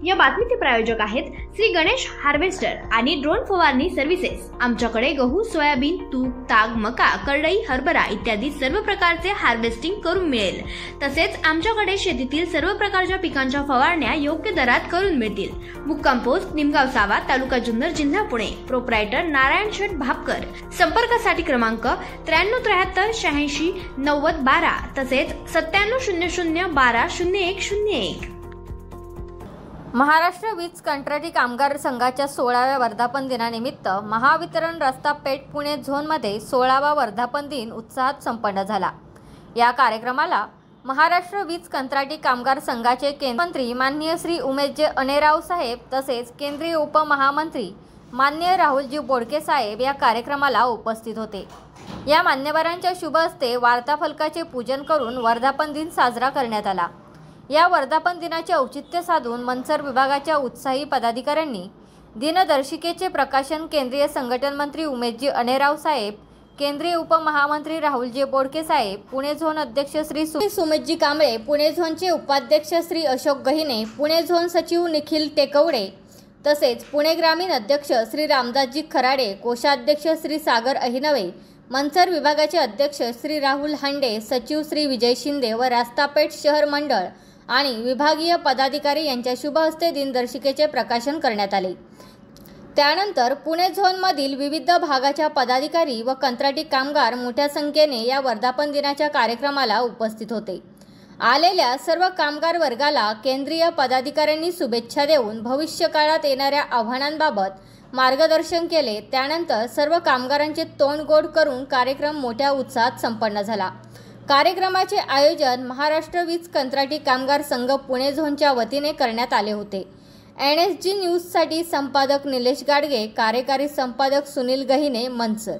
या बातमीचे प्रायोजक आहेत श्री गणेश हार्वेस्टर आणि ड्रोन फवारणी सर्व्हिसेस। आमच्याकडे गहू, सोयाबीन, तूर, ताग, मका, करडई, हरभरा इत्यादी सर्व प्रकारचे हार्वेस्टिंग करून मिळेल। तसेच आमच्याकडे शेतीतील सर्व प्रकारच्या पिकांच्या फवारण्या योग्य दरात करून मिळतील। मुक्काम पोस्ट निमगाव सावा, तालुका जुन्नर, जिल्हा पुणे। प्रोप्रायटर नारायण शेठ भापकर। संपर्कासाठी क्रमांक 9373 86 90 12 तसेच 9700 12 0101। महाराष्ट्र वीज कंत्राटी कामगार संघाच्या 16व्या वर्धापन दिनानिमित्त महावितरण रस्ता पेठ पुणे झोनमध्ये 16वा वर्धापन दिन उत्साहात संपन्न झाला। या कार्यक्रमाला महाराष्ट्र वीज कंत्राटी कामगार संघाचे केंद्रीय मंत्री माननीय श्री उमेशजी अनेराव साहेब तसेच केंद्रीय उपमहामंत्री माननीय राहुलजी बोडके साहेब या कार्यक्रमाला उपस्थित होते। या मान्यवरांच्या शुभ हस्ते वार्ताफलकाचे पूजन करून वर्धापन दिन साजरा करण्यात आला। या वर्धापन दिनाचे औचित्य साधून मनसर विभागाच्या उत्साही पदाधिकाऱ्यांनी दिनदर्शिकेचे प्रकाशन केंद्रीय संघटन मंत्री उमेशजी अनेराव साहेब, केंद्रीय उपमहामंत्री राहुलजी बोडके साहेब, पुणे झोन अध्यक्ष श्री सुमितजी कांबळे, पुणे झोनचे उपाध्यक्ष श्री अशोक गहिने, पुणे झोन सचिव निखिल टेकवडे तसेच पुणे ग्रामीण अध्यक्ष श्री रामदासजी खराडे, कोषाध्यक्ष श्री सागर अहिनवे, मनसर विभागाचे अध्यक्ष श्री राहुल हांडे, सचिव श्री विजय शिंदे व रास्तापेठ शहर मंडळ आणि विभागीय पदाधिकारी यांच्या शुभ हस्ते दिनदर्शिकेचे प्रकाशन करण्यात आले। त्यानंतर पुणे झोनमधील विविध भागाच्या पदाधिकारी व कंत्राटी कामगार मोठ्या संख्येने या वर्धापन दिनाच्या कार्यक्रमाला उपस्थित होते। आलेल्या सर्व कामगार वर्गाला केंद्रीय पदाधिकाऱ्यांनी शुभेच्छा देऊन भविष्यकाळात येणाऱ्या आव्हानांबाबत मार्गदर्शन केले। त्यानंतर सर्व कामगारांचे तोंड गोड करून कार्यक्रम मोठ्या उत्साहात संपन्न झाला। कार्यक्रमाचे आयोजन महाराष्ट्र वीज कंत्राटी कामगार संघ पुणे झोनच्या वतीने करण्यात आले होते। NSG न्यूजसाठी संपादक निलेश गाडगे, कार्यकारी संपादक सुनील गहिने, मनसर।